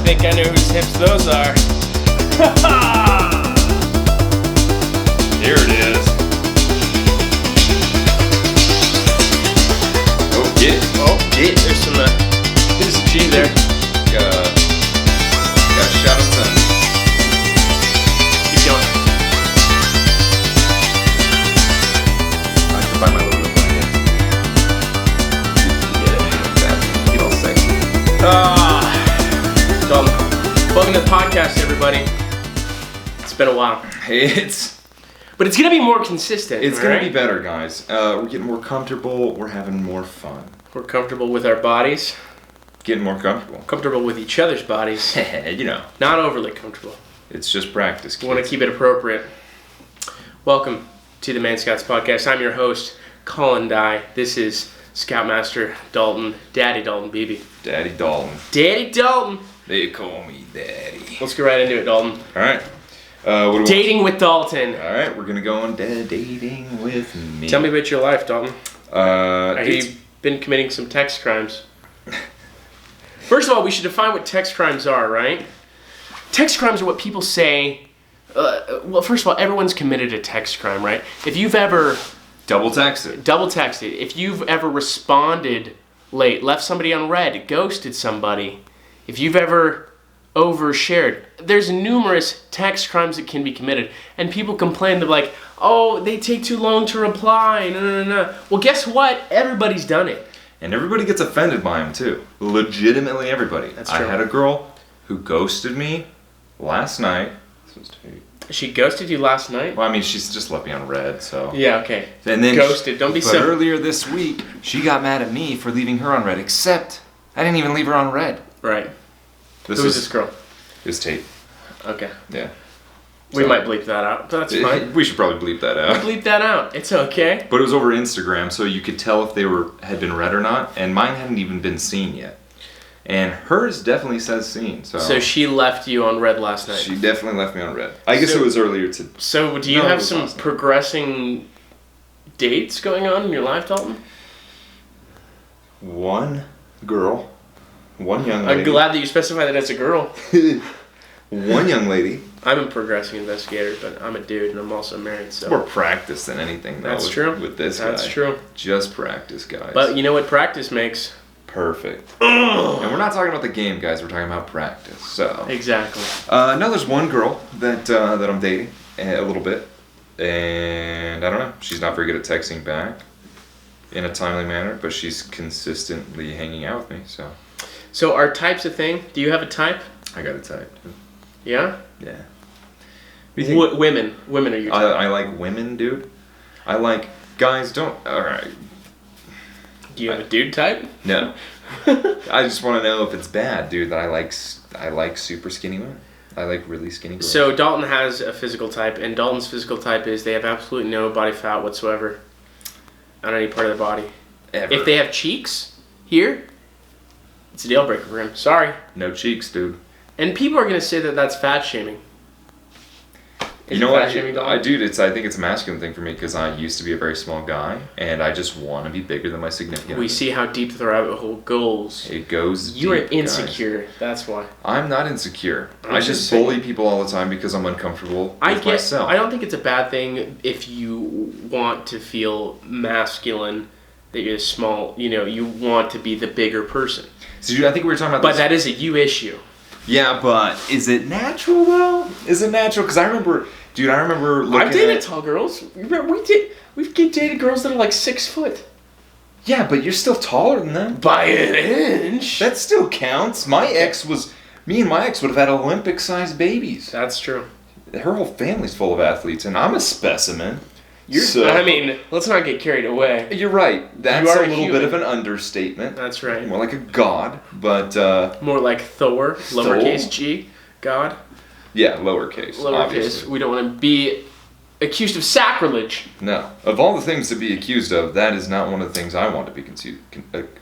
think I know whose hips those are. Here it is. Oh, get. There's some cheese there. Got a shot of sun. Keep going. I have to find my little blanket. Get all sexy. Dalton, welcome to the podcast, everybody. It's been a while. But it's going to be more consistent. It's going to be better, guys. We're getting more comfortable. We're having more fun. We're comfortable with our bodies. Getting more comfortable. Comfortable with each other's bodies. You know. Not overly comfortable. It's just practice, kids. We want to keep it appropriate. Welcome to the Man Scouts podcast. I'm your host, Colin Dye. This is Scoutmaster Dalton, Daddy Dalton, BB. Daddy Dalton. Daddy Dalton. They call me Daddy. Let's get right into it, Dalton. All right. Dating with Dalton. All right, we're gonna go on dating with me. Tell me about your life, Dalton. I hear it's you've been committing some text crimes. First of all, we should define what text crimes are, right? Text crimes are what people say. Well, first of all, everyone's committed a text crime, right? If you've ever double texted. If you've ever responded late, left somebody on read, ghosted somebody, if you've ever overshared, there's numerous text crimes that can be committed. And people complain, they're like, oh, they take too long to reply. No. Well, guess what? Everybody's done it. And everybody gets offended by them, too. Legitimately everybody. That's true. I had a girl who ghosted me last night. She ghosted you last night? Well, I mean, she's just left me on red, so. Yeah, okay. And then ghosted. Don't be But so. earlier this week, she got mad at me for leaving her on red, except I didn't even leave her on red. Right. Who's this girl? It was Tate. Okay. Yeah. We might bleep that out. That's fine. We should probably bleep that out. Bleep that out. It's okay. But it was over Instagram, so you could tell if they had been read or not, and mine hadn't even been seen yet. And hers definitely says seen. So she left you on red last night. She definitely left me on red. I guess it was earlier today. So do you have some progressing dates going on in your life, Dalton? One girl. One young lady. I'm glad that you specify that it's a girl. One young lady. I'm a progressing investigator, but I'm a dude and I'm also married, so. More practice than anything, though. That's true. With this guy. That's true. Just practice, guys. But you know what practice makes? Perfect. And we're not talking about the game, guys. We're talking about practice. So. Exactly. Now there's one girl that I'm dating a little bit, and I don't know. She's not very good at texting back in a timely manner, but she's consistently hanging out with me. So are types a thing? Do you have a type? I got a type. Yeah. Yeah. What do you think? Women are your type. I like women, dude. I like guys. All right. Do you have a dude type? No. I just want to know if it's bad, dude. That I like super skinny women. I like really skinny girls. So Dalton has a physical type, and Dalton's physical type is they have absolutely no body fat whatsoever on any part of their body. Ever. If they have cheeks here, it's a deal breaker for him. Sorry. No cheeks, dude. And people are going to say that that's fat shaming. You know what? I think it's a masculine thing for me because I used to be a very small guy and I just want to be bigger than my significant other. We see how deep the rabbit hole goes. It goes deep. You are insecure. Guys. That's why. I'm not insecure. I just bully people all the time because I'm uncomfortable with myself. I don't think it's a bad thing if you want to feel masculine, that you're small, you want to be the bigger person. So I think we were talking about this. But that is a you issue. Yeah, but is it natural though? Is it natural? Because I remember looking I've dated tall girls. We've dated girls that are like 6 foot. Yeah, but you're still taller than them. By an inch. That still counts. Me and my ex would have had Olympic-sized babies. That's true. Her whole family's full of athletes, and I'm a specimen. Let's not get carried away. You're right. That's a little bit of an understatement. That's right. More like a god, but... more like Thor, lowercase g, god. Yeah, lowercase, obviously. We don't want to be accused of sacrilege. No. Of all the things to be accused of, that is not one of the things I want to be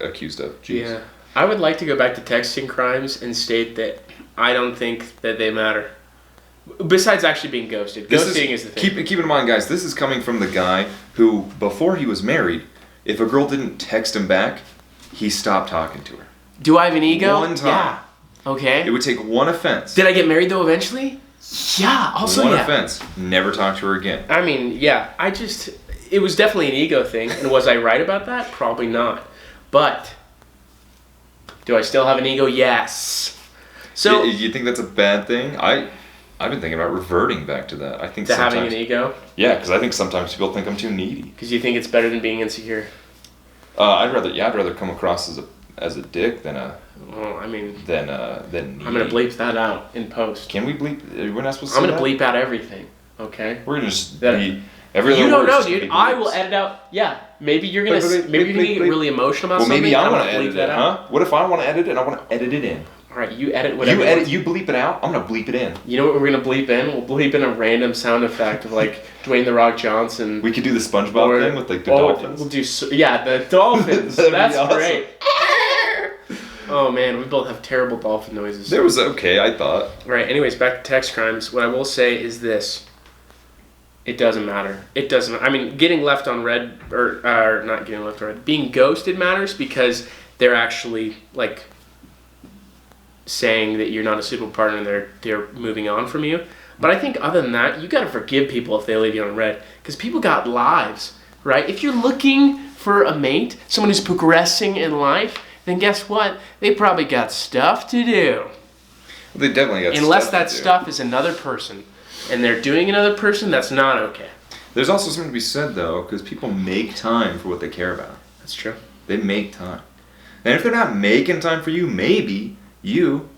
accused of. Jeez. Yeah. I would like to go back to texting crimes and state that I don't think that they matter. Besides actually being ghosted. Ghosting is the thing. Keep in mind, guys, this is coming from the guy who, before he was married, if a girl didn't text him back, he stopped talking to her. Do I have an ego? One time. Yeah. Okay. It would take one offense. Did I get married though eventually? Yeah. Also, one yeah. offense. Never talk to her again. I mean, yeah. It was definitely an ego thing. And was I right about that? Probably not. But do I still have an ego? Yes. So you think that's a bad thing? I've been thinking about reverting back to that. I think to having an ego? Yeah, because I think sometimes people think I'm too needy. Because you think it's better than being insecure. I'd rather come across as a dick than a. Well, I mean. Than needy. I'm gonna bleep that out in post. Can we bleep? We're not supposed to. I'm gonna bleep out everything. Okay. We're gonna just that, be. Every you don't know, word's dude. I will edit out. Yeah. Maybe you're gonna get really emotional about something. Maybe I want to bleep edit that it, out. huh? What if I want to edit it and I want to edit it in? All right, you edit whatever. You bleep it out. I'm gonna bleep it in. You know what we're gonna bleep in? We'll bleep in a random sound effect of like Dwayne the Rock Johnson. We could do the SpongeBob thing with like the dolphins. We'll do the dolphins. That's awesome. Great. Oh man, we both have terrible dolphin noises. That was okay, I thought. All right. Anyways, back to text crimes. What I will say is this: it doesn't matter. It doesn't. I mean, getting left on red or not getting left on red, being ghosted matters because they're actually like saying that you're not a suitable partner and they're moving on from you. But I think other than that, you gotta forgive people if they leave you on red because people got lives, right? If you're looking for a mate, someone who's progressing in life, then guess what? They probably got stuff to do. Well, they definitely got Unless stuff that to do. stuff is another person and they're doing another person, that's not okay. There's also something to be said though, because people make time for what they care about. That's true. They make time. And if they're not making time for you, maybe you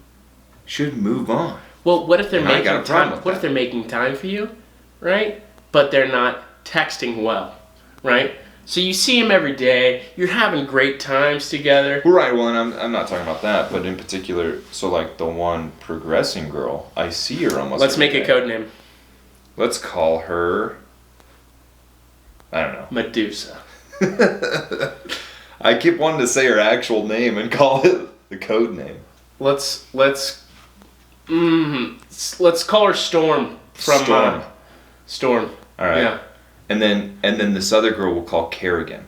should move on. Well, what if they're And I got making a problem time? with What if that. they're making time for you, right? But they're not texting well, right? So you see them every day. You're having great times together. Well, right. Well, and I'm not talking about that, but in particular, so like the one progressing girl, I see her almost. Let's every make a day. code name. Let's call her. I don't know. Medusa. I keep wanting to say her actual name and call it the code name. Let's call her Storm from Storm. Storm. All right. Yeah. And then this other girl we'll call Kerrigan.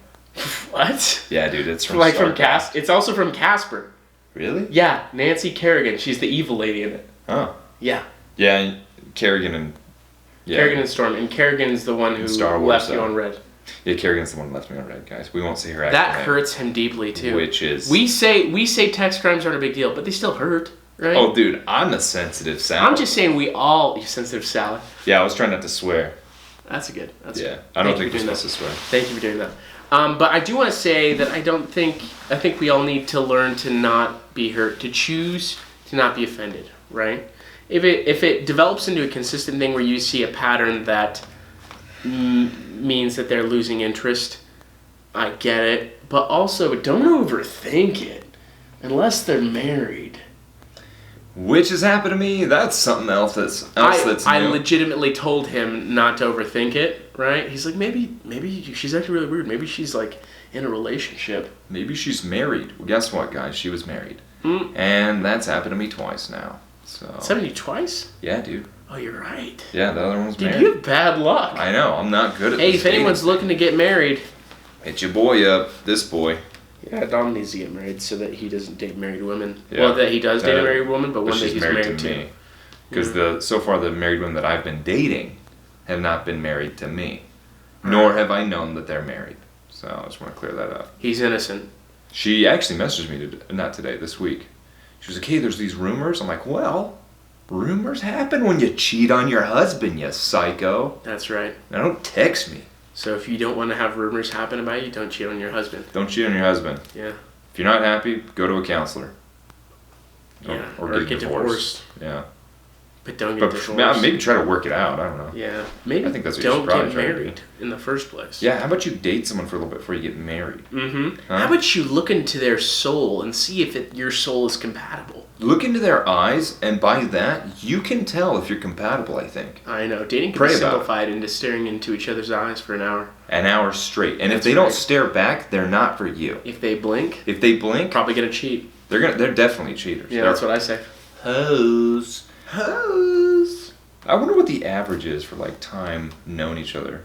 What? Yeah, dude, it's from Like Star from Casper. It's also from Casper. Really? Yeah, Nancy Kerrigan. She's the evil lady in it. Oh. Yeah. Yeah, and Kerrigan and. Yeah. Kerrigan and Storm. And Kerrigan's the one who Star Wars, left you on red. Yeah, Kerrigan's the one who left me on red, guys. We won't say her actual That name. hurts him deeply too. Which is. We say text crimes aren't a big deal, but they still hurt, right? Oh, dude, I'm a sensitive salad. I'm just saying we all sensitive salad. Yeah, I was trying not to swear. That's good. That's Yeah, good. I don't Thank think you you're for doing supposed that. to swear. Thank you for doing that. But I do want to say that I think we all need to learn to not be hurt, to choose to not be offended, right? If it develops into a consistent thing where you see a pattern that means that they're losing interest, I get it. But also, don't overthink it unless they're married. Which has happened to me. That's something else that's new. I legitimately told him not to overthink it, right? He's like, maybe she's acting really weird. Maybe she's like in a relationship. Maybe she's married. Well, guess what, guys? She was married. Mm. And that's happened to me twice now. So. 70 twice? Yeah, dude. Oh, you're right. Yeah, the other one was Dude, married. you have bad luck. I know. I'm not good at Hey, this if anyone's dating. looking to get married... Hit your boy up. This boy. Yeah, Dom needs to get married so that he doesn't date married women. Yeah. Well, that he does date a married woman, but one that she's he's married to. me. Because so far the married women that I've been dating have not been married to me. Nor have I known that they're married. So I just want to clear that up. He's innocent. She actually messaged me, not today, this week. She was like, hey, there's these rumors. I'm like, well, rumors happen when you cheat on your husband, you psycho. That's right. Now don't text me. So if you don't want to have rumors happen about you, don't cheat on your husband. Don't cheat on your husband. Yeah. If you're not happy, go to a counselor. Yeah. Or get divorced. Yeah. But don't get But divorced. maybe try to work it out. I don't know. Yeah. Maybe I think that's what you don't should probably get try to do. married in the first place. Yeah, how about you date someone for a little bit before you get married? Mm-hmm. Huh? How about you look into their soul and see if your soul is compatible? Look into their eyes, and by that, you can tell if you're compatible, I think. I know. Dating can Pray be about it. simplified into staring into each other's eyes for an hour. An hour straight. And if That's they don't right. stare back, they're not for you. If they blink, If they blink, probably gonna cheat. they're definitely cheaters. Yeah, They're that's what I say. hoes. Hoes. I wonder what the average is for like time knowing each other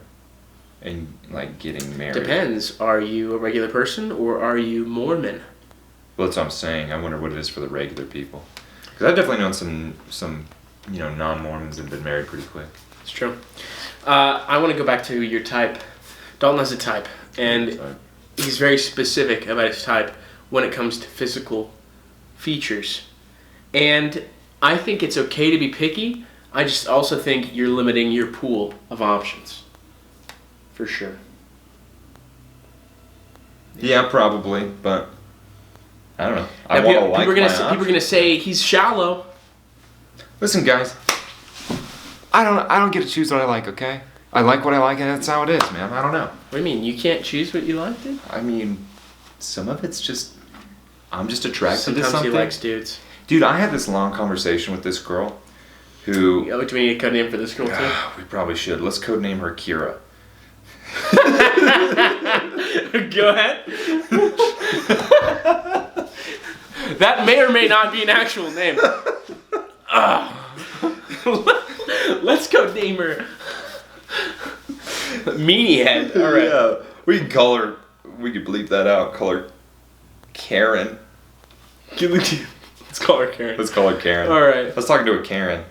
and like getting married. Depends. Are you a regular person or are you Mormon? Well, that's what I'm saying. I wonder what it is for the regular people. Because I've definitely known some non-Mormons that have been married pretty quick. It's true. I want to go back to your type. Dalton has a type, and he's very specific about his type when it comes to physical features. And I think it's okay to be picky. I just also think you're limiting your pool of options. For sure. Yeah, probably, but I don't know. People are gonna say he's shallow. Listen, guys. I don't get to choose what I like, okay? I like what I like, and that's how it is, man. I don't know. What do you mean? You can't choose what you like, dude? I mean, some of it's just I'm just attracted to Sometimes something. he likes dudes. Dude, I had this long conversation with this girl who... Do we need a code name for this girl, too? We probably should. Let's codename her Kira. Go ahead. That may or may not be an actual name. Let's codename her Meanie Head. All right. Yeah, we can call her... We could bleep that out. Call her Karen. Let's call her Karen. Let's call her Karen. All right. I was talking to a Karen.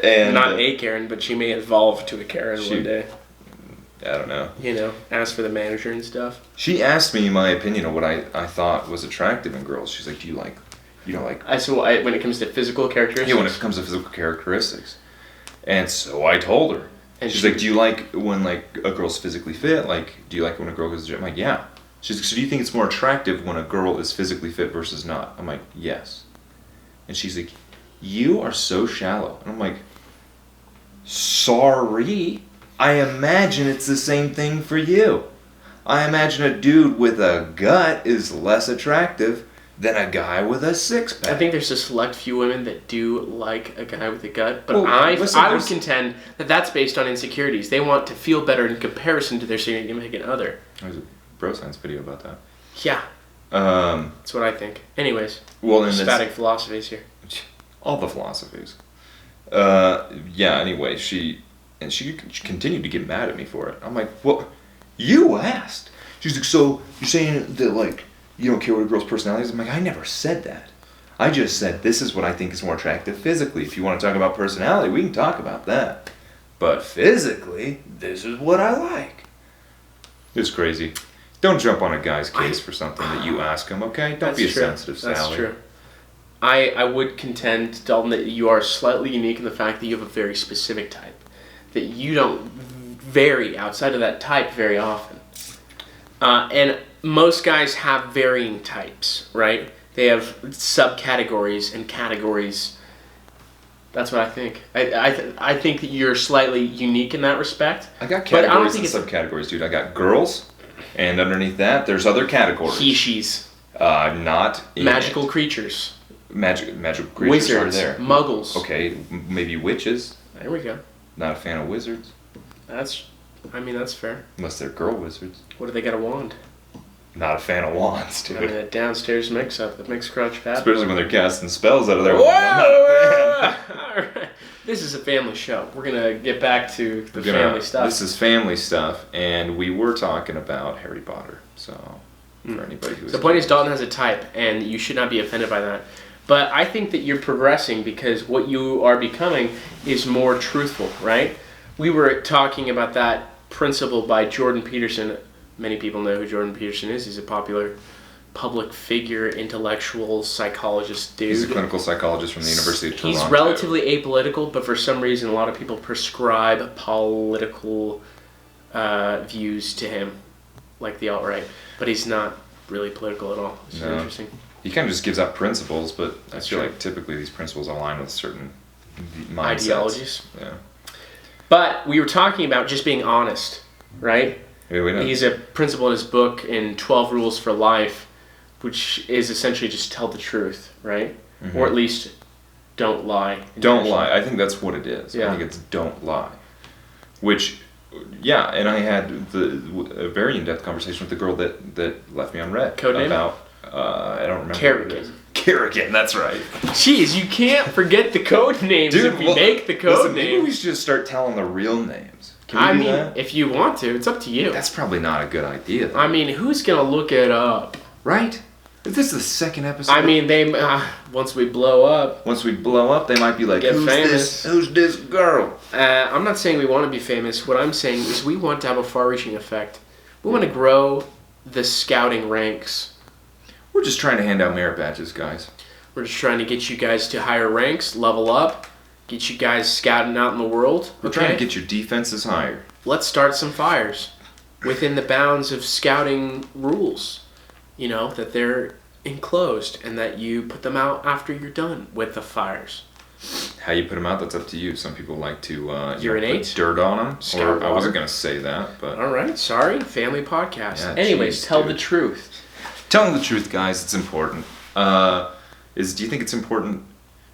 And not a Karen, but she may evolve to a Karen one day. I don't know. Ask for the manager and stuff. She asked me my opinion of what I thought was attractive in girls. She's like, do you like... You don't like... When it comes to physical characteristics? Yeah, when it comes to physical characteristics. And so I told her. And she's like, do you like when like a girl's physically fit? Like, do you like when a girl goes to the gym? I'm like, yeah. She's like, so do you think it's more attractive when a girl is physically fit versus not? I'm like, yes. And she's like, you are so shallow. And I'm like, sorry. I imagine it's the same thing for you. I imagine a dude with a gut is less attractive than a guy with a six-pack. I think there's a select few women that do like a guy with a gut, but Well, I listen, would contend that that's based on insecurities. They want to feel better in comparison to their significant other. There's a bro science video about that. Yeah, that's what I think. Anyways, well, then spouting philosophies here. All the philosophies. Yeah. Anyway, she continued to get mad at me for it. I'm like, well, you asked. She's like, so you're saying that like you don't care what a girl's personality is? I'm like, I never said that. I just said this is what I think is more attractive physically. If you want to talk about personality, we can talk about that. But physically, this is what I like. It's crazy. Don't jump on a guy's case for something that you ask him, okay? Don't be a sensitive Sally. That's true. I would contend, Dalton, that you are slightly unique in the fact that you have a very specific type. That you don't vary outside of that type very often. And most guys have varying types, right? They have subcategories and categories. That's what I think. I think that you're slightly unique in that respect. I got categories and subcategories, dude. I got girls, and underneath that, there's other categories. He, she's. Not magical creatures. Magical creatures wizards, are there. Muggles. Okay, maybe witches. There we go. Not a fan of wizards. That's fair. Unless they're girl wizards. What do they got, a wand? Not a fan of wands, dude. I mean, a downstairs mix-up that makes Crouch Fat. Especially when they're casting spells out of there. Whoa! All right. This is a family show. We're going to get back to the family stuff. This is family stuff, and we were talking about Harry Potter. So, for anybody who's... The point is, Dalton has a type, and you should not be offended by that. But I think that you're progressing because what you are becoming is more truthful, right? We were talking about that principle by Jordan Peterson. Many people know who Jordan Peterson is. He's a popular public figure, intellectual, psychologist dude. He's a clinical psychologist from the University of Toronto. He's relatively apolitical, but for some reason a lot of people prescribe political views to him, like the alt-right. But he's not really political at all. It's interesting. He kind of just gives out principles, but I feel like typically these principles align with certain mindsets. Ideologies. Yeah. But we were talking about just being honest, right? Yeah, he's a principle in his book in 12 Rules for Life, which is essentially just tell the truth, right? Mm-hmm. Or at least don't lie. Don't lie. I think that's what it is. Yeah. I think it's don't lie. Which, yeah, and I had a very in-depth conversation with the girl that left me on red. Codename? About, I don't remember. Kerrigan. Kerrigan, that's right. Jeez, you can't forget the code names if we make the code names. Maybe we should just start telling the real names. Can we do that? If you want to, it's up to you. That's probably not a good idea, though. I mean, who's going to look it up? Right? If this is the second episode... I mean, they once we blow up... Once we blow up, they might be like, Get who's famous. this? Who's this girl? I'm not saying we want to be famous. What I'm saying is we want to have a far-reaching effect. We want to grow the scouting ranks. We're just trying to hand out merit badges, guys. We're just trying to get you guys to higher ranks, level up, get you guys scouting out in the world. We're trying to get your defenses higher. Let's start some fires within the bounds of scouting rules. You know, that they're enclosed and that you put them out after you're done with the fires. How you put them out, that's up to you. Some people like to urinate, put dirt on them. Scout I wasn't water. going to say that, but... All right, sorry. Family podcast. Yeah, Anyways, geez, tell dude. the truth. Telling the truth, guys, it's important. Do you think it's important?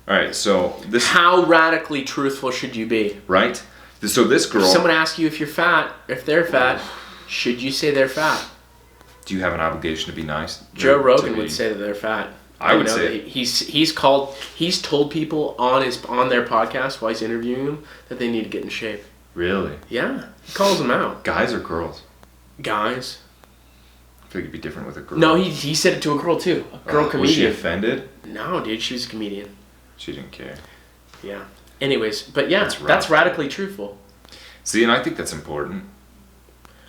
All right, so this... How radically truthful should you be? Right? So this girl... If someone asks you if you're fat, if they're fat, should you say they're fat? Do you have an obligation to be nice? Joe To Rogan be- would say that they're fat. I would know say that he's told people on their podcast while he's interviewing them that they need to get in shape. Really? Yeah, he calls them out. Guys or girls? Guys. I feel like it'd be different with a girl. No, he said it to a girl too. A girl Was she comedian. offended? No, dude, she was a comedian. She didn't care. Yeah. Anyways, but yeah, That's rough. that's radically truthful. See, and I think that's important.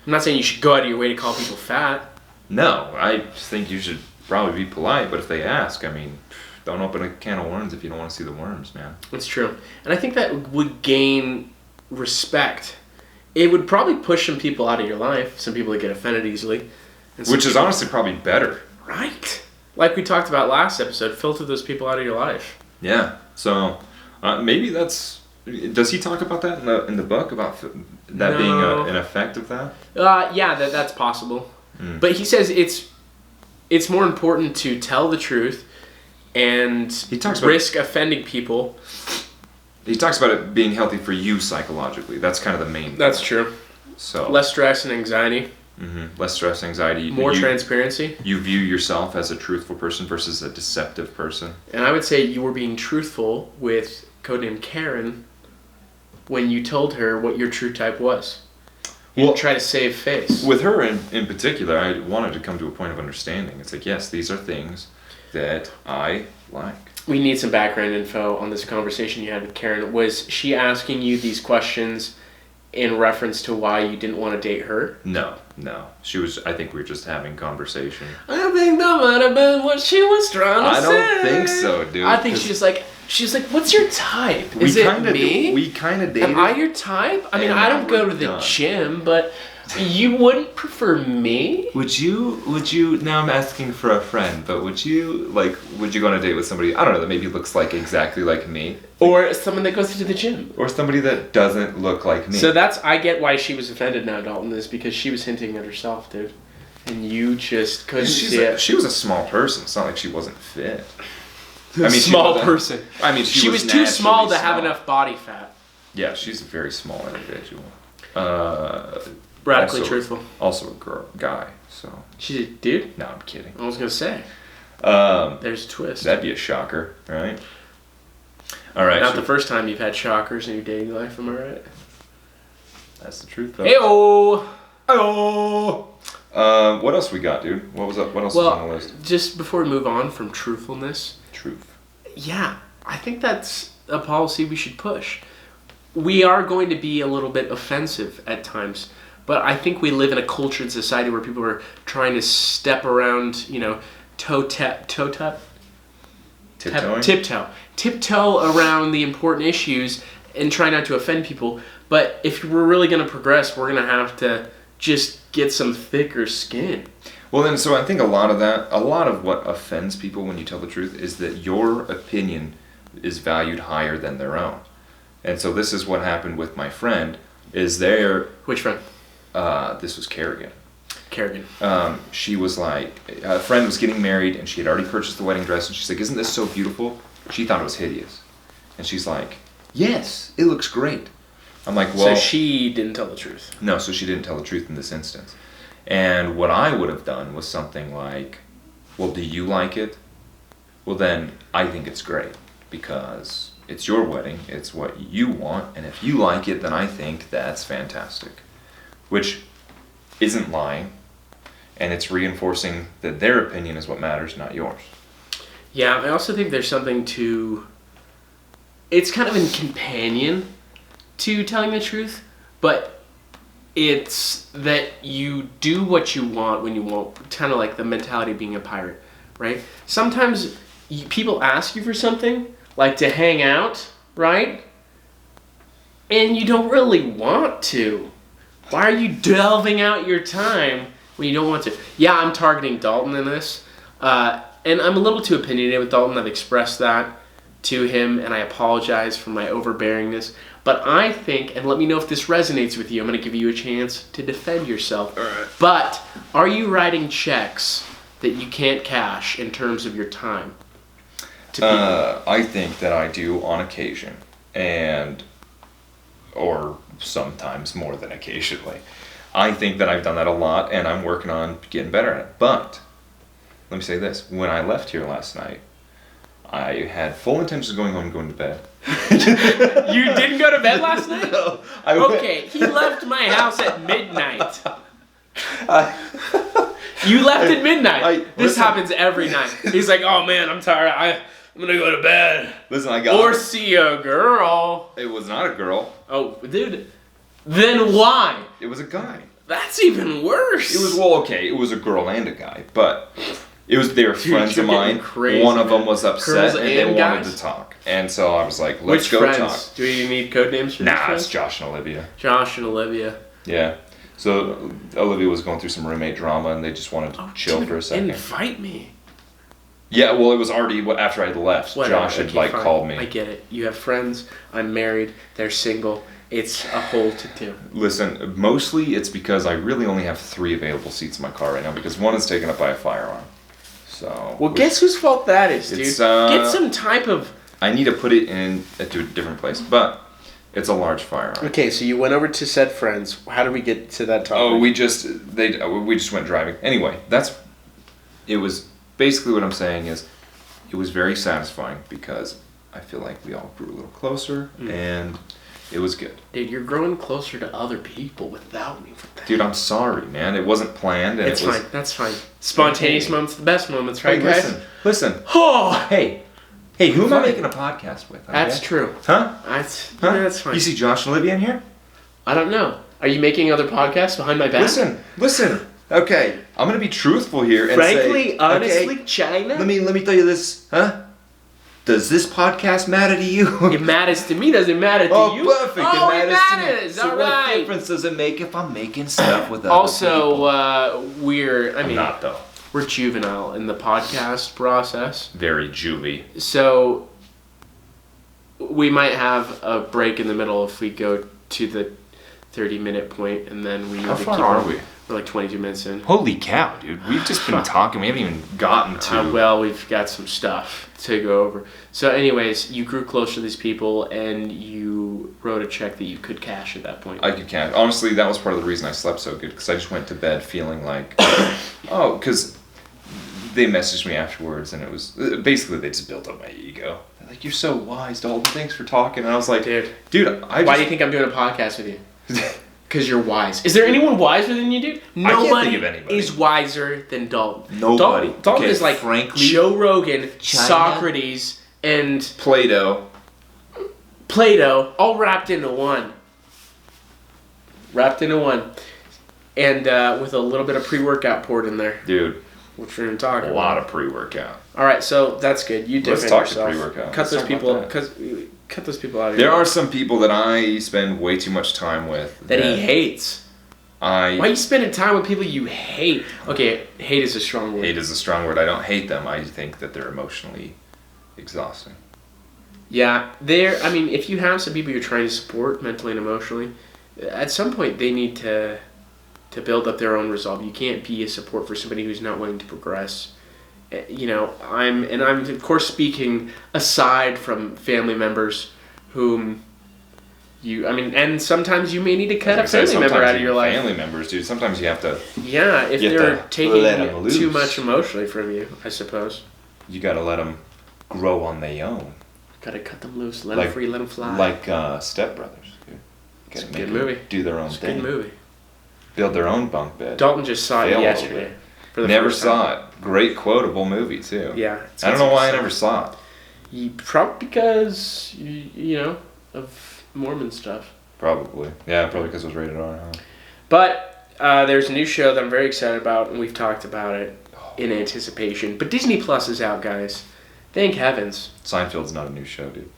I'm not saying you should go out of your way to call people fat. No, I think you should probably be polite, but if they ask, I mean, don't open a can of worms if you don't want to see the worms, man. It's true. And I think that would gain respect. It would probably push some people out of your life, some people that get offended easily. And some Which is people- honestly probably better. Right. Like we talked about last episode, filter those people out of your life. Yeah. So maybe that's. Does he talk about that in the book about that being No. an effect of that? Yeah, that's possible. But he says it's more important to tell the truth and He talks about- risk offending people. He talks about it being healthy for you psychologically. That's kind of the main. That's true. So Less stress and anxiety, less stress, anxiety. more you, transparency. You view yourself as a truthful person versus a deceptive person. And I would say you were being truthful with codename Karen when you told her what your true type was. You Well- didn't try to save face. With her in particular, I wanted to come to a point of understanding. It's like, yes, these are things that I like. We need some background info on this conversation you had with Karen. Was she asking you these questions in reference to why you didn't want to date her? No. She was. I think we were just having conversation. I think that might have been what she was trying to I say. don't think so, dude. I think she's like, what's your type? Is it me? We kind of dated. Am I your type? I mean, And I now don't go we're to the done. gym, but you wouldn't prefer me? Would you, now I'm asking for a friend, but would you go on a date with somebody, I don't know, that maybe looks like exactly like me? Or someone that goes to the gym? Or somebody that doesn't look like me? So I get why she was offended now, Dalton, is because she was hinting at herself, dude. And you just couldn't see it. She was a small person. It's not like she wasn't fit. I mean, Small she wasn't- person. I mean, She was too small to have enough body fat. Yeah, she's a very small individual. Radically Also- truthful. Also a guy, so. She's a dude? No, I'm kidding. I was going to say. There's a twist. That'd be a shocker, right? All right. Not the first time you've had shockers in your dating life, am I right? That's the truth, though. Hey-oh! What else we got, dude? What else is on the list? Just before we move on from truthfulness, Truth. yeah, I think that's a policy we should push. We are going to be a little bit offensive at times, but I think we live in a cultured society where people are trying to step around, tiptoe around the important issues and try not to offend people. But if we're really going to progress, we're going to have to just get some thicker skin. Well, then, so I think a lot of what offends people when you tell the truth is that your opinion is valued higher than their own. And so this is what happened with my friend, Which friend? This was Kerrigan. Kerrigan. She was like, a friend was getting married and she had already purchased the wedding dress and she's like, isn't this so beautiful? She thought it was hideous. And she's like, yes, it looks great. I'm like, well... So she didn't tell the truth. No, so she didn't tell the truth in this instance. And what I would have done was something like, well, do you like it? Well, then I think it's great because it's your wedding, it's what you want, and if you like it, then I think that's fantastic. Which isn't lying. and it's reinforcing that their opinion is what matters, not yours. Yeah, I also think there's something to... It's kind of a companion to telling the truth, but it's that you do what you want when you want, kind of like the mentality of being a pirate, right? Sometimes people ask you for something, like to hang out, right? And you don't really want to. Why are you delving out your time when you don't want to? Yeah, I'm targeting Dalton in this. And I'm a little too opinionated with Dalton. I've expressed that to him, and I apologize for my overbearingness. But I think, and let me know if this resonates with you, I'm going to give you a chance to defend yourself. All right. But are you writing checks that you can't cash in terms of your time to people? I think that I do on occasion, or sometimes more than occasionally. I think that I've done that a lot, and I'm working on getting better at it. But let me say this. When I left here last night, I had full intentions of going home and going to bed. You didn't go to bed last night? No. Okay, he left my house at midnight. You left at midnight. This happens every night. He's like, oh man, I'm tired. I'm going to go to bed. Listen, I got... Or see a girl. It was not a girl. Oh, dude. Then why? It was a guy. That's even worse. It was, well, okay, it was a girl and a guy, but... They were friends of mine. Crazy, one of man. them was upset and they wanted guys? to talk. And so I was like, let's Which go friends? talk. Do you need code names for these Nah, friends? it's Josh and Olivia. Josh and Olivia. Yeah. So Olivia was going through some roommate drama and they just wanted to chill for a second. Invite me. Yeah, well, it was already after I'd left. Whatever. Josh had fine. called me. I get it. You have friends. I'm married. They're single. It's a whole to-do. Listen, mostly it's because I really only have 3 available seats in my car right now because one is taken up by a firearm. So, well, guess whose fault that is, dude? Get some type of... I need to put it to a different place, but it's a large firearm. Okay, so you went over to said friends. How did we get to that topic? Oh, we just went driving. Anyway, it was basically what I'm saying is it was very satisfying because I feel like we all grew a little closer and it was good. Dude, you're growing closer to other people without me. Dude, I'm sorry, man. It wasn't planned. And it's fine. That's fine. Spontaneous moments, the best moments, right, hey, guys? Listen. Oh, Hey, who am I making a podcast with? Okay? That's true. Huh? That's fine. You see Josh and Olivia in here? I don't know. Are you making other podcasts behind my back? Listen. Okay, I'm gonna be truthful here and Frankly, honestly, okay, China. Let me tell you this, huh? Does this podcast matter to you? It matters to me. Does it matter to you? Oh, perfect. Oh, it matters. To me. So all what right. difference does it make if I'm making stuff with other Also, people? I'm not though. We're juvenile in the podcast process. Very juvie. So we might have a break in the middle if we go to the 30-minute point, and then we. How far are we? We're like 22 minutes in. Holy cow, dude! We've just been talking. We haven't even gotten to. Well, we've got some stuff to go over. So, anyways, you grew closer to these people, and you wrote a check that you could cash at that point. I could cash. Honestly, that was part of the reason I slept so good because I just went to bed feeling like, because they messaged me afterwards, and it was basically they just built up my ego. They're like, "You're so wise, Dalton. Thanks for talking." And I was like, dude, why do you think I'm doing a podcast with you? Because you're wise. Is there anyone wiser than you, dude? I can't think of anybody. Is wiser than Dalton. Nobody. Dalton okay, is like frankly, Joe Rogan, China, Socrates, and Plato, all wrapped into one. And with a little bit of pre-workout poured in there. Dude. Which we're going to talk about. A lot of pre-workout. All right, so that's good. You defend Let's talk yourself. pre-workout. Cut those people. Cut those people out of here. There are some people that I spend way too much time with. That he hates. Why are you spending time with people you hate? Okay, hate is a strong word. Hate is a strong word. I don't hate them. I think that they're emotionally exhausting. Yeah, if you have some people you're trying to support mentally and emotionally, at some point they need to build up their own resolve. You can't be a support for somebody who's not willing to progress. I'm of course speaking aside from family members whom and sometimes you may need to cut a family member out of your life. Family members, dude. Sometimes you have to. Yeah, if they're taking too much emotionally from you, I suppose. You gotta let them grow on their own. Gotta cut them loose, let them free, let them fly. Like Step Brothers. It's a good movie. Do their own thing. Good movie. Build their own bunk bed. Dalton just saw it yesterday. For the Never first saw time. it. Great quotable movie too. Yeah. I don't know why I never saw it. Probably because, of Mormon stuff. Probably. Yeah, probably because it was rated R. Huh? But there's a new show that I'm very excited about, and we've talked about it in anticipation. But Disney Plus is out, guys. Thank heavens. Seinfeld's not a new show, dude.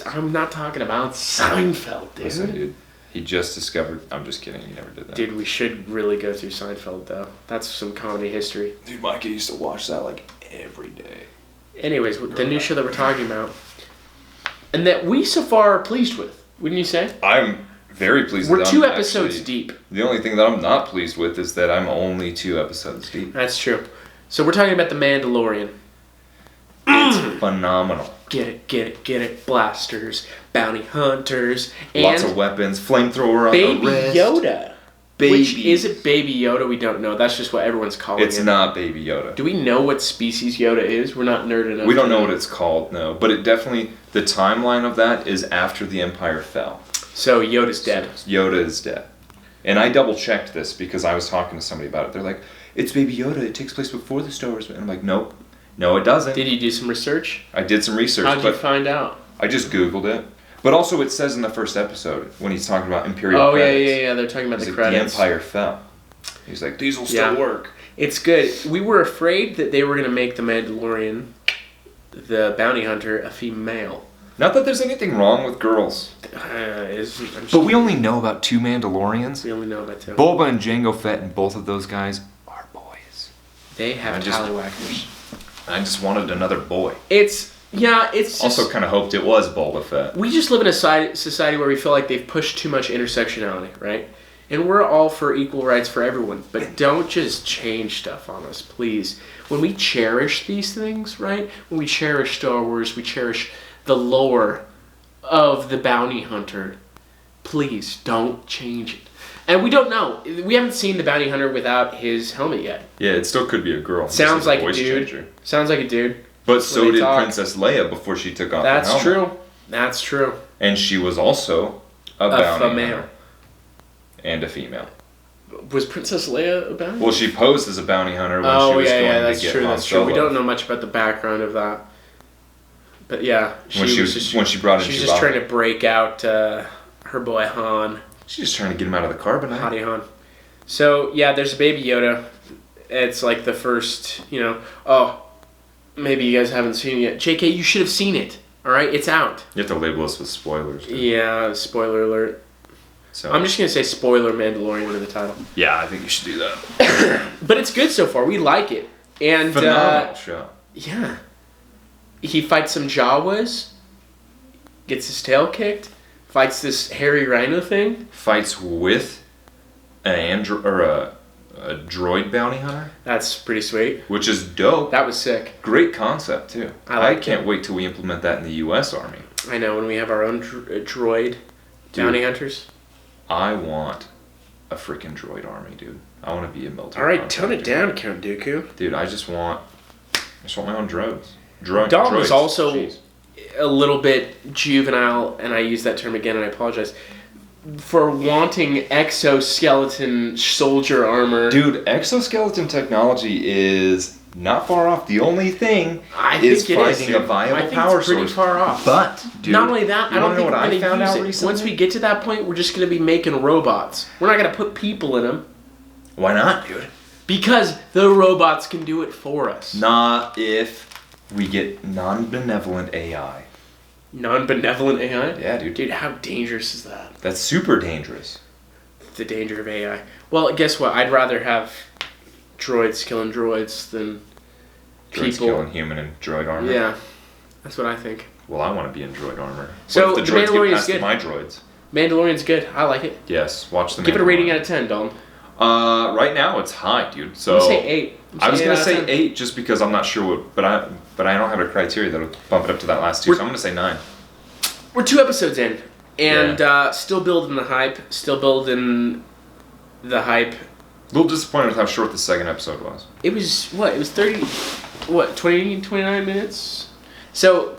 I'm not talking about Seinfeld, dude. Listen, dude. He just discovered... I'm just kidding. He never did that. Dude, we should really go through Seinfeld, though. That's some comedy history. Dude, Micah used to watch that like every day. Anyways, the new show that we're talking about, and that we so far are pleased with, wouldn't you say? I'm very pleased We're with 2 episodes deep. The only thing that I'm not pleased with is that I'm only 2 episodes deep. That's true. So we're talking about The Mandalorian. It's phenomenal. Get it. Blasters, bounty hunters, and lots of weapons, flamethrower on Baby the wrist. Yoda. Baby. Which, is it Baby Yoda? We don't know. That's just what everyone's calling it. It's not Baby Yoda. Do we know what species Yoda is? We're not nerd enough. We don't know what it's called, no. But it definitely, the timeline of that is after the Empire fell. So Yoda's dead. So Yoda is dead. And I double checked this because I was talking to somebody about it. They're like, it's Baby Yoda. It takes place before the Star Wars. And I'm like, nope. No, it doesn't. Did you do some research? I did some research. How'd you find out? I just Googled it. But also it says in the first episode when he's talking about Imperial Oh, credits. yeah. They're talking about He's the like, credits. the Empire fell. He's like, these will still work. It's good. We were afraid that they were going to make the Mandalorian, the bounty hunter, a female. Not that there's anything wrong with girls. But we only know about 2 Mandalorians. We only know about 2. Boba and Jango Fett, and both of those guys are boys. They have tallywhackers. I just wanted another boy. It's just, Also kind of hoped it was Boba Fett. we just live in a society where we feel like they've pushed too much intersectionality, right? And we're all for equal rights for everyone, but don't just change stuff on us, please. When we cherish these things, right? When we cherish Star Wars, we cherish the lore of the bounty hunter. Please don't change it. And we don't know. We haven't seen the bounty hunter without his helmet yet. Yeah, it still could be a girl. Sounds like a voice dude. changer. Sounds like a dude. But so did talk. Princess Leia before she took off her That's helmet. true. That's true. And she was also a bounty female. hunter. And a female. Was Princess Leia a bounty? Well, she posed as a bounty hunter when she was going that's to get true. Han That's true. We Solo. don't know much about the background of that. But yeah, When she brought in she's Chewbacca. just trying to break out her boy Han, She's just trying to get him out of the carbonite. Hottie Han. So yeah, there's a Baby Yoda. It's like the first, oh, maybe you guys haven't seen it yet. JK, you should have seen it. All right, it's out. You have to label us with spoilers. Dude. Yeah, spoiler alert. So I'm just gonna say spoiler Mandalorian in the title. yeah, I think you should do that. But it's good so far. We like it. And Phenomenal show. yeah, he fights some Jawas, gets his tail kicked, fights this hairy rhino thing. Fights with an a droid bounty hunter, That's pretty sweet. which is dope. That was sick. Great concept too. I like can't it. wait till we implement that in the U.S. Army. I know, when we have our own droid bounty hunters. I want a freaking droid army, dude. I want to be a military. All right, tone it contractor. down, Count Dooku. Dude. I just want my own droids. Dalton was droids. also Jeez. a little bit juvenile, and I use that term again, and I apologize, for wanting exoskeleton soldier armor. Dude, exoskeleton technology is not far off. The only thing is think it is, finding a dude. viable I think power it's pretty source. far off. But, dude, Not only that, you I don't wanna think know we're what going I found to out use it. recently? Once we get to that point, we're just going to be making robots. We're not going to put people in them Why not, dude? because the robots can do it for us. Not if we get non-benevolent AI. Non-benevolent AI? Yeah, dude. Dude, how dangerous is that? That's super dangerous. The danger of AI. Well, guess what? I'd rather have droids killing droids than Droids people. killing human and droid armor. Yeah, that's what I think. Well, I want to be in droid armor. So, what if The the droids Mandalorian get is past good. my droids? Mandalorian's good. I like it. Yes, watch the Give it a rating Mandalorian. out of 10, Dalton. Right now it's high, dude. So I'm going to say 8. I was gonna say 10. 8 just because I'm not sure what, but I don't have a criteria that'll bump it up to that last 2. So I'm gonna say 9. We're 2 episodes in, and still building the hype. Still building the hype. A little disappointed with how short the second episode was. It was, what? It was 29 minutes? So,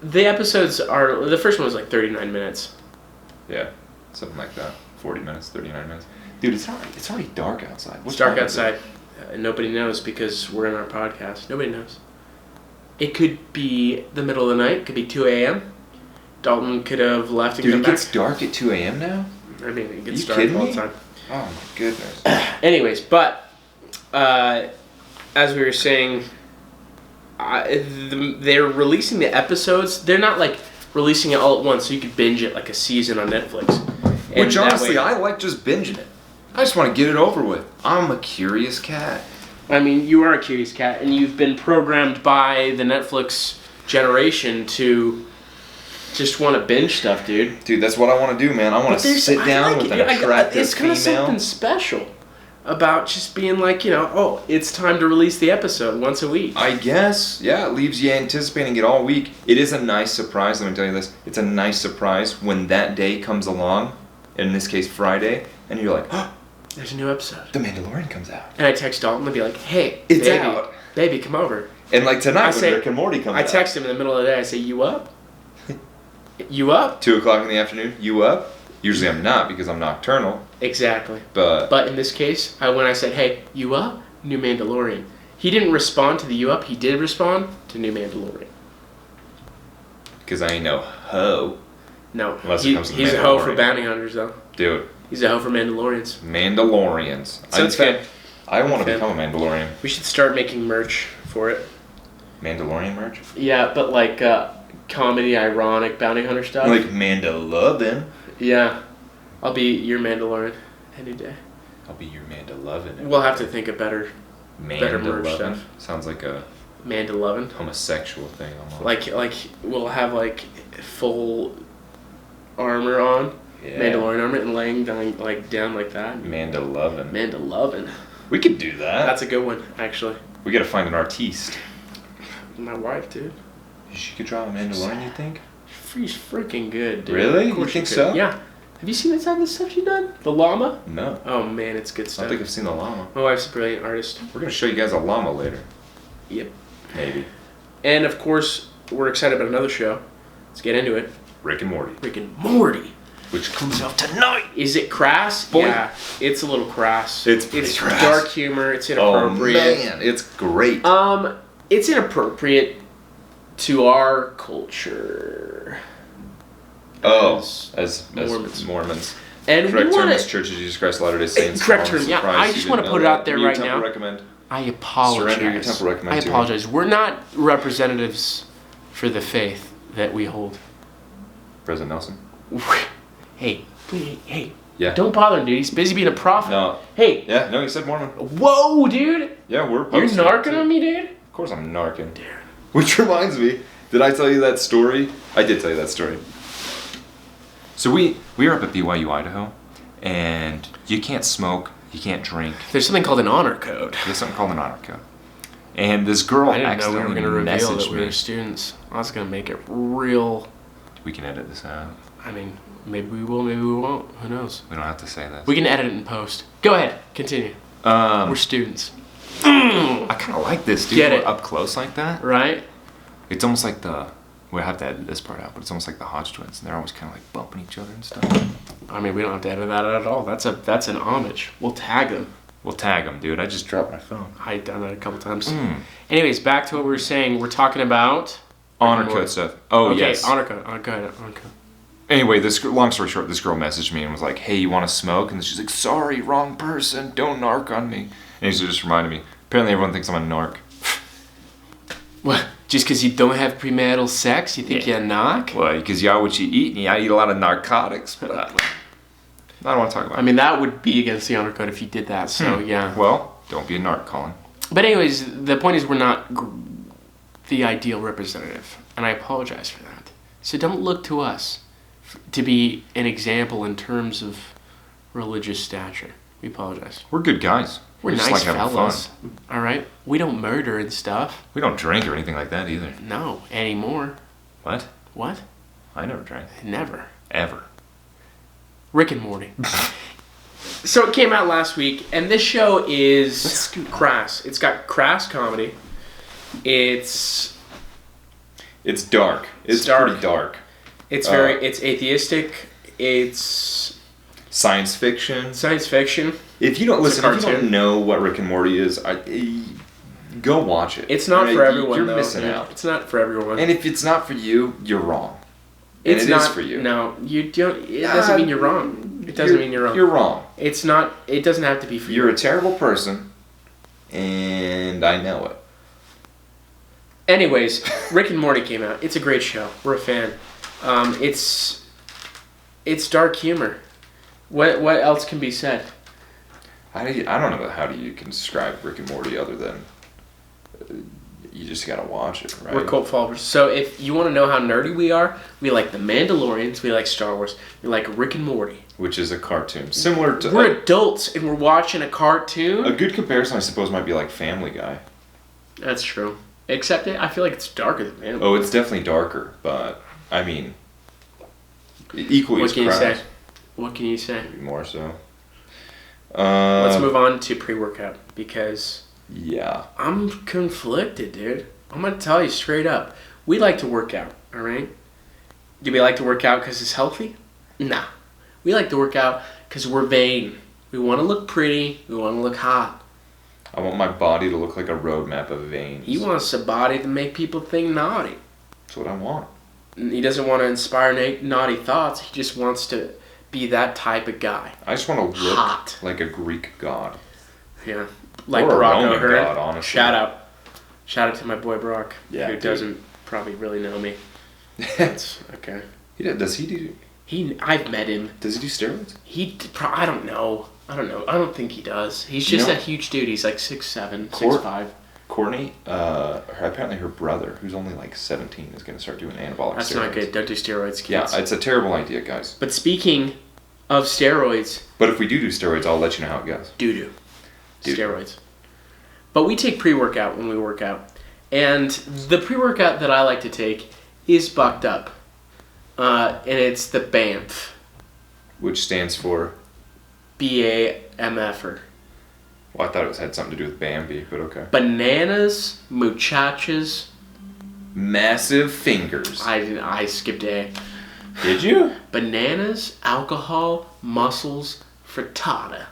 the episodes are, the first one was like 39 minutes. Yeah, something like that. 40 minutes, 39 minutes. Dude, it's already dark outside. It's dark outside. Nobody knows because we're in our podcast. Nobody knows. It could be the middle of the night. It could be 2 a.m. Dalton could have left and come back. Dude, it gets dark at 2 a.m. now? I mean, it gets You dark kidding all me? the time. Oh my goodness. Anyways, but as we were saying, they're releasing the episodes. They're not like releasing it all at once, so you could binge it like a season on Netflix. And Which honestly, I like just binging it. I just want to get it over with. I'm a curious cat. I mean, you are a curious cat, and you've been programmed by the Netflix generation to just want to binge stuff, dude. Dude, that's what I want to do, man. I want to sit down with an attractive It's kind of female. something special about just being like, oh, it's time to release the episode once a week. I guess, yeah, it leaves you anticipating it all week. It is a nice surprise, let me tell you this. It's a nice surprise when that day comes along, in this case Friday, and you're like, oh, there's a new episode. The Mandalorian comes out. And I text Dalton and be like, hey, It's baby, out. Baby, come over. And like tonight I when say- Rick and Morty comes out. I text him in the middle of the day. I say, you up? You up? 2 o'clock in the afternoon, you up? Usually I'm not because I'm nocturnal, Exactly. but But in this case, when I said, hey, you up? New Mandalorian. He didn't respond to the you up. He did respond to New Mandalorian. because I ain't no hoe. No. Unless it comes to he's a hoe for Mandalorian. bounty hunters, though. Dude, He's a hoe for Mandalorians. Mandalorians. Sounds good. I want to Okay. become a Mandalorian. We should start making merch for it. Mandalorian merch? Yeah, but like comedy, ironic bounty hunter stuff. Like Mandalovin. Yeah. I'll be your Mandalorian any day. I'll be your Mandalovin. We'll have to think of better better merch Mandalovin. stuff. Sounds like a Mandalovin. homosexual thing almost. Like we'll have like full armor on, Yeah. Mandalorian armor, and laying down like that. Mandalovin. Mandalorian. We could do that. That's a good one, actually. We gotta find an artiste. My wife, dude. She could draw a Mandalorian, you think? She's freaking good, dude. Really? Of course You think she so? could. Yeah. Have you seen the stuff she done? The llama? No. Oh man, it's good I stuff. don't think I've seen the llama. My wife's a brilliant artist. We're gonna show you guys a llama later. Yep. Maybe. And of course, we're excited about another show. Let's get into it. Rick and Morty. Rick and Morty. Which comes out tonight. Is it crass? Boy. Yeah, it's a little crass. It's pretty crass. Dark humor. It's Oh inappropriate. man, it's great. It's inappropriate to our culture. As Mormons. Mormons. And Correct we term want is Church of Jesus Christ Latter-day Saints. Correct I'm term, yeah. surprised I you just didn't wanna know put it that. out there New right temple now. Recommend. I apologize. Surrender your temple recommend I too. apologize. We're not representatives for the faith that we hold. President Nelson. Hey, hey. Yeah. Don't bother him, dude. He's busy being a prophet. No. Hey. Yeah. No, you said Mormon. Whoa, dude. Yeah, we're. You're posting it, narking too. on me, dude? Of course I'm narking. Dude. Which reminds me, did I tell you that story? I did tell you that story. So we are up at BYU, Idaho, and you can't smoke, you can't drink. There's something called an honor code. There's something called an honor code. And this girl I didn't know we were accidentally going to reveal that messaged we me. were students. I was going to make it real. We can edit this out. I mean, maybe we will, maybe we won't. Who knows? We don't have to say this. We can edit it in post. Go ahead. Continue. We're students. I kind of like this, dude. Get We're it. up close like that. Right? It's almost like we have to edit this part out, but it's almost like the Hodge twins. And they're always kind of like bumping each other and stuff. I mean, we don't have to edit that at all. That's an homage. We'll tag them. We'll tag them, dude. I just dropped my phone. I've done that a couple times. Anyways, back to what we were saying. We're talking about Honor code stuff. Oh, okay, yes. honor code. Go ahead. Honor code. Anyway, long story short, this girl messaged me and was like, hey, you want to smoke? And she's like, sorry, wrong person. Don't narc on me. And she just reminded me. Apparently everyone thinks I'm a narc. What? Just because you don't have premarital sex, you think you're knock? Well, because you are what you eat, and I eat a lot of narcotics. But I don't want to talk about it. I mean, that would be against the honor code if you did that, so yeah. Well, don't be a narc, Colin. But anyways, the point is we're not the ideal representative, and I apologize for that. So don't look to us to be an example in terms of religious stature. We apologize. We're good guys. We're We just nice like having fellas, fun. all right? We don't murder and stuff. We don't drink or anything like that either. No, anymore. What? What? I never drank. Never. Ever. Rick and Morty. So it came out last week, and this show is crass. It's got crass comedy. It's dark. It's dark. pretty dark. It's very. It's atheistic. It's Science fiction. Science fiction. If you don't know what Rick and Morty is, go watch it. It's not for everyone. You're though. missing out. It's not for everyone. And if it's not for you, you're wrong. It's and it not, is for you. No, you don't. It doesn't mean you're wrong. It doesn't mean you're wrong. You're wrong. It's not. It doesn't have to be for you. You're a terrible person, and I know it. Anyways, Rick and Morty came out. It's a great show. We're a fan. It's dark humor. What else can be said? I don't know how you can describe Rick and Morty other than you just gotta watch it, right? We're cult followers. So if you want to know how nerdy we are, we like the Mandalorians, we like Star Wars, we like Rick and Morty. Which is a cartoon. Similar to... We're adults and we're watching a cartoon. A good comparison, I suppose, might be like Family Guy. That's true. Except I feel like it's darker than Mandalorian. Oh, it's definitely darker, but, I mean, equally as crass. What can you say? Maybe more so. Let's move on to pre-workout, because... Yeah. I'm conflicted, dude. I'm going to tell you straight up. We like to work out, all right? Do we like to work out because it's healthy? Nah. We like to work out because we're vain. We want to look pretty. We want to look hot. I want my body to look like a roadmap of veins. He wants a body to make people think naughty. That's what I want. He doesn't want to inspire naughty thoughts. He just wants to be that type of guy. I just want to look hot. Like a Greek god. Yeah. Like or Brock a Roman O'Hearn. god, honestly. Shout out to my boy Brock, who doesn't probably really know me. That's okay. Does he do? I've met him. Does he do steroids? I don't know. I don't think he does. He's just a huge dude. He's like 6'7", 6'5". Courtney, apparently her brother, who's only like 17, is going to start doing anabolic steroids. That's not good. Don't do steroids, kids. Yeah, it's a terrible idea, guys. But speaking of steroids... But if we do steroids, I'll let you know how it goes. Doo-doo. Steroids. But we take pre-workout when we work out. And the pre-workout that I like to take is Bucked Up. And it's the BAMF. Which stands for? BAMFer. Well, I thought it had something to do with Bambi, but okay. Bananas, muchachas. Massive fingers. I skipped A. Did you? Bananas, alcohol, muscles, frittata.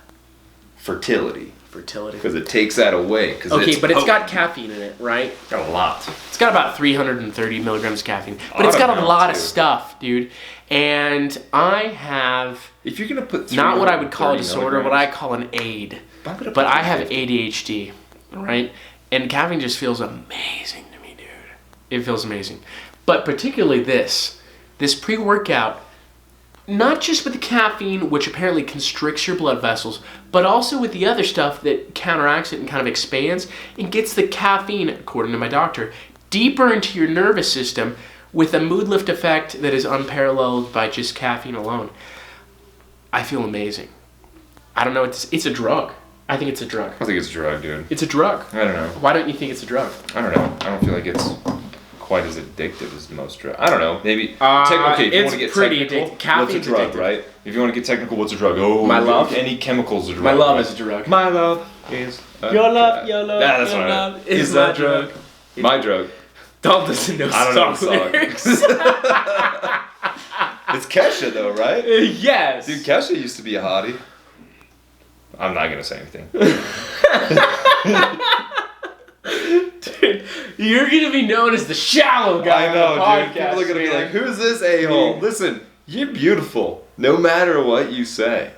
Fertility. Because it takes that away. Okay, but it's got caffeine in it, right? Got a lot. It's got about 330 milligrams of caffeine. But it's got a lot of stuff, dude. And I have... If you're going to put... Not what I would call a disorder, what I call an aid. But I have ADHD, right? And caffeine just feels amazing to me, dude. It feels amazing. But particularly this pre-workout, not just with the caffeine, which apparently constricts your blood vessels, but also with the other stuff that counteracts it and kind of expands and gets the caffeine, according to my doctor, deeper into your nervous system with a mood lift effect that is unparalleled by just caffeine alone. I feel amazing. I don't know, it's a drug. I think it's a drug. I think it's a drug, dude. It's a drug. I don't know. Why don't you think it's a drug? I don't know. I don't feel like it's quite as addictive as most drugs. I don't know. Maybe. If you want to get technical, what's a drug, right? If you want to get technical, what's a drug? Oh, my love. Any chemicals are drug. My love is a drug. My love is a your love. That's your what love is that drug. My drug. Dalton doesn't know I don't know the song. lyrics. It's Kesha though, right? Yes. Dude, Kesha used to be a hottie. I'm not gonna say anything. Dude, you're gonna be known as the shallow guy. I know, on the dude. podcast, People are gonna be like, "Who's this a-hole?" Listen, you're beautiful, no matter what you say.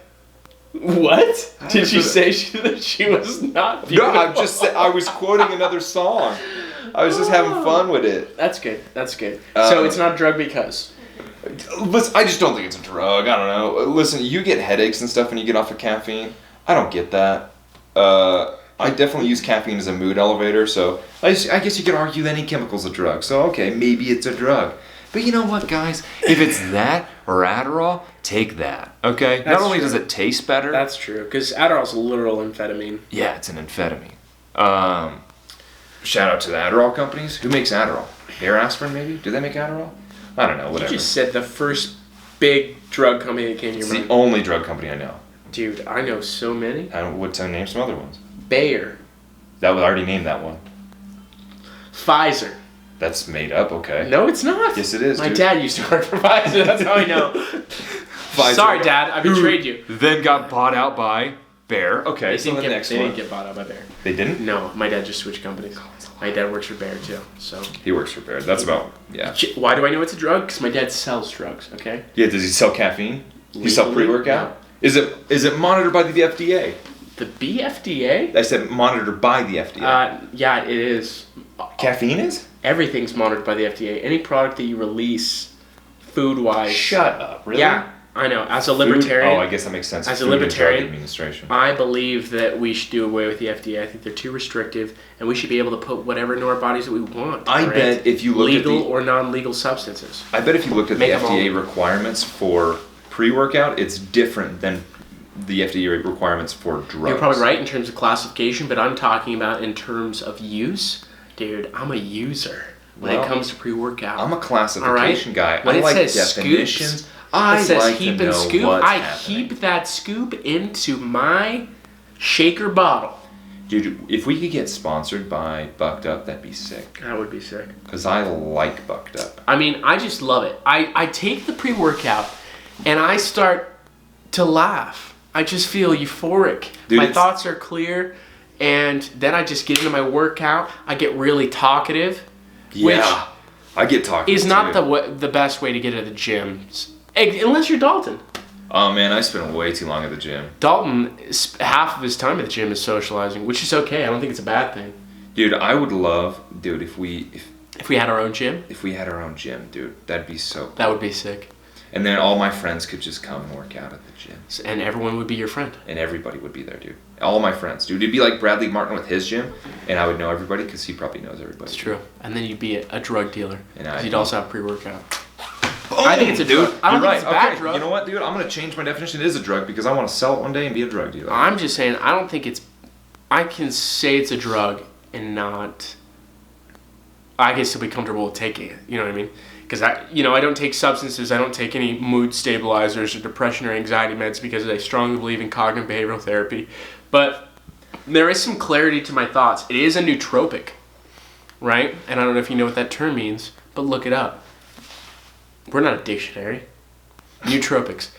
What? Did you say that she was not beautiful? No, I was quoting another song. I was just having fun with it. That's good. So it's not a drug because. Listen, I just don't think it's a drug. I don't know. Listen, you get headaches and stuff when you get off of caffeine. I don't get that. I definitely use caffeine as a mood elevator, so I guess you could argue that any chemical's a drug. So, okay, maybe it's a drug. But you know what, guys? If it's that or Adderall, take that, okay? That's Not only true. does it taste better... That's true, because Adderall's a literal amphetamine. Yeah, it's an amphetamine. Shout out to the Adderall companies. Who makes Adderall? Air Aspirin, maybe? Do they make Adderall? I don't know, whatever. You just said the first big drug company that came to your mind. It's the only drug company I know. Dude, I know so many. Name some other ones. Bayer. I already named that one. Pfizer. That's made up, okay. No, it's not. Yes, it is, My dude. dad used to work for Pfizer, that's how I know. Pfizer. Sorry, Dad, I betrayed you. Then got bought out by Bayer. Okay, so the next they one. didn't get bought out by Bayer. They didn't? No, my dad just switched companies. My dad works for Bayer too, so. He works for Bayer. That's about, yeah. Why do I know it's a drug? Because my dad sells drugs, okay? Yeah, does he sell caffeine? Does he sell Legally? pre-workout? Is it monitored by the FDA? The BFDA? I said monitored by the FDA. Yeah, it is. Caffeine is? Everything's monitored by the FDA. Any product that you release, food-wise. Shut up, really? Yeah, I know. As a libertarian. Oh, I guess that makes sense. As a Food and Drug libertarian, Administration. I believe that we should do away with the FDA. I think they're too restrictive, and we should be able to put whatever into our bodies that we want. I bet if you looked legal at the, or non-legal substances. I bet if you looked at the Make them FDA requirements for pre-workout, it's different than the FDA requirements for drugs. You're probably right in terms of classification, but I'm talking about in terms of use. Dude, I'm a user when it comes to pre-workout. I'm a classification guy. When I it like says definitions. Scoops, it says like heap to and know scoop. what's I happening. heap that scoop into my shaker bottle. Dude, if we could get sponsored by Bucked Up, that'd be sick. That would be sick. Because I like Bucked Up. I mean, I just love it. I take the pre-workout and I start to laugh. I just feel euphoric. Dude, my thoughts are clear, and then I just get into my workout. I get really talkative. Yeah, I get talking. Is not the best way to get to the gym, unless you're Dalton. Oh man, I spend way too long at the gym. Dalton, half of his time at the gym is socializing, which is okay. I don't think it's a bad thing. Dude, I would love, dude, if we had our own gym. If we had our own gym, dude, that'd be so cool. That would be sick. And then all my friends could just come and work out at the gym. And everyone would be your friend. And everybody would be there, dude. All my friends, dude. It'd be like Bradley Martin with his gym, and I would know everybody because he probably knows everybody. It's true. And then you'd be a drug dealer. And you'd also have pre-workout. Oh, I think it's a drug. I don't think it's a bad drug. You know what, dude? I'm going to change my definition. It is a drug because I want to sell it one day and be a drug dealer. I'm just saying, I don't think it's... I can say it's a drug and not... I can still be comfortable with taking it. You know what I mean? Because I don't take substances. I don't take any mood stabilizers or depression or anxiety meds because I strongly believe in cognitive behavioral therapy. But there is some clarity to my thoughts. It is a nootropic, right? And I don't know if you know what that term means, but look it up. We're not a dictionary. Nootropics.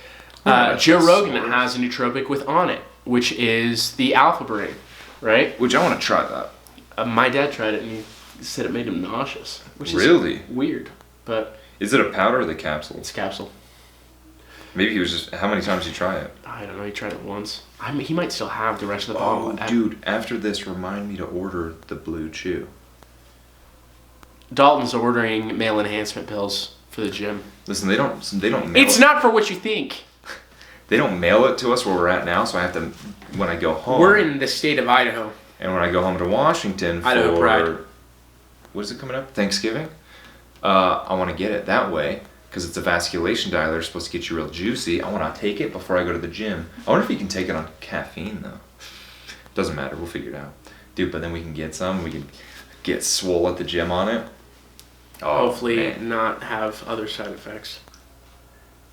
Joe Rogan has a nootropic with on it, which is the alpha brain, right? Which I want to try that. My dad tried it and he said it made him nauseous, which really is weird. But is it a powder or the capsule? It's capsule. Maybe he was just... How many times did you try it? I don't know. He tried it once. I mean, he might still have the rest of the bottle. Oh, dude. After this, remind me to order the Blue Chew. Dalton's ordering male enhancement pills for the gym. Listen, they don't mail It's not for what you think. They don't mail it to us where we're at now, so I have to... When I go home... We're in the state of Idaho. And when I go home to Washington for... Idaho Pride. What is it coming up? Thanksgiving? I want to get it that way because it's a vasculation dilator. It's supposed to get you real juicy. I want to take it before I go to the gym. I wonder if you can take it on caffeine though. Doesn't matter. We'll figure it out, dude. But then we can get some. We can get swole at the gym on it. Oh, hopefully not have other side effects.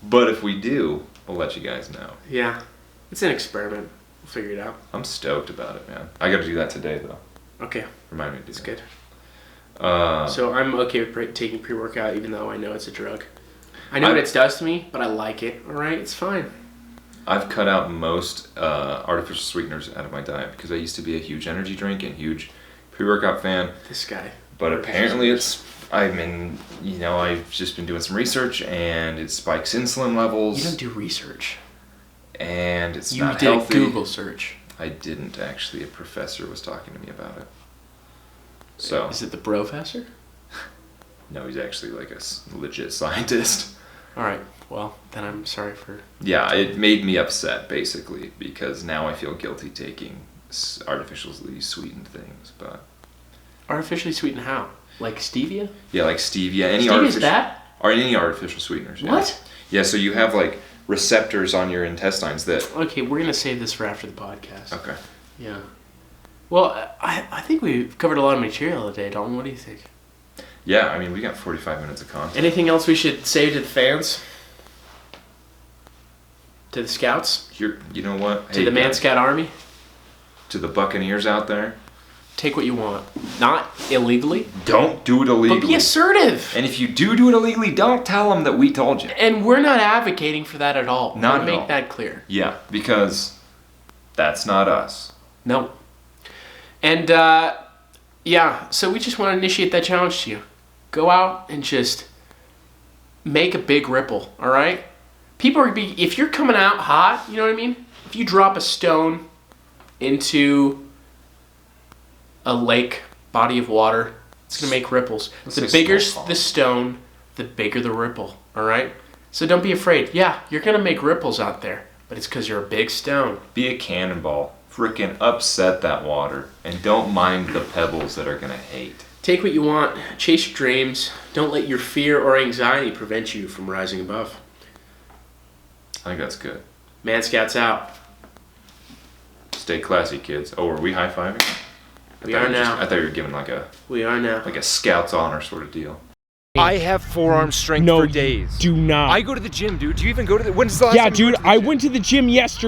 But if we do, we'll let you guys know. Yeah, it's an experiment. We'll figure it out. I'm stoked about it, man. I got to do that today though. Okay. Remind me to do That's that. good. So I'm okay with taking pre-workout even though I know it's a drug. I know what it does to me, but I like it. All right, it's fine. I've cut out most artificial sweeteners out of my diet because I used to be a huge energy drink and huge pre-workout fan. This guy. But apparently I've just been doing some research and it spikes insulin levels. You don't do research. And it's not healthy. You did a Google search. I didn't actually. A professor was talking to me about it. So. Is it the professor? No, he's actually like a legit scientist. All right. Well, then I'm sorry for... Yeah, it made me upset, basically, because now I feel guilty taking artificially sweetened things, but... Artificially sweetened how? Like stevia? Yeah, like stevia. Stevia's bad? Or any artificial sweeteners. Yeah. What? Yeah, so you have, like, receptors on your intestines that... Okay, we're going to save this for after the podcast. Okay. Yeah. Well, I think we've covered a lot of material today, Dalton. What do you think? Yeah, I mean, we got 45 minutes of content. Anything else we should say to the fans? To the scouts? You know what? To the Man Scout Army? To the Buccaneers out there. take what you want. Not illegally. Don't do it illegally. But be assertive. And if you do it illegally, don't tell them that we told you. And we're not advocating for that at all. Not at all. Make that clear. Yeah, because that's not us. No. And, yeah, so we just want to initiate that challenge to you. Go out and just make a big ripple, all right? People are going to be, if you're coming out hot, you know what I mean? If you drop a stone into a lake, body of water, it's going to make ripples. The bigger the stone, the bigger the ripple, all right? So don't be afraid. Yeah, you're going to make ripples out there, but it's because you're a big stone. Be a cannonball. Frickin' upset that water. And don't mind the pebbles that are going to hate. Take what you want. Chase your dreams. Don't let your fear or anxiety prevent you from rising above. I think that's good. Man Scouts out. Stay classy, kids. Oh, are we high-fiving? We are now. I thought you were giving like a Scout's honor sort of deal. I have forearm strength for days. Do not. I go to the gym, dude. Do you even go to the... When's the last time you went to the gym? I went to the gym yesterday.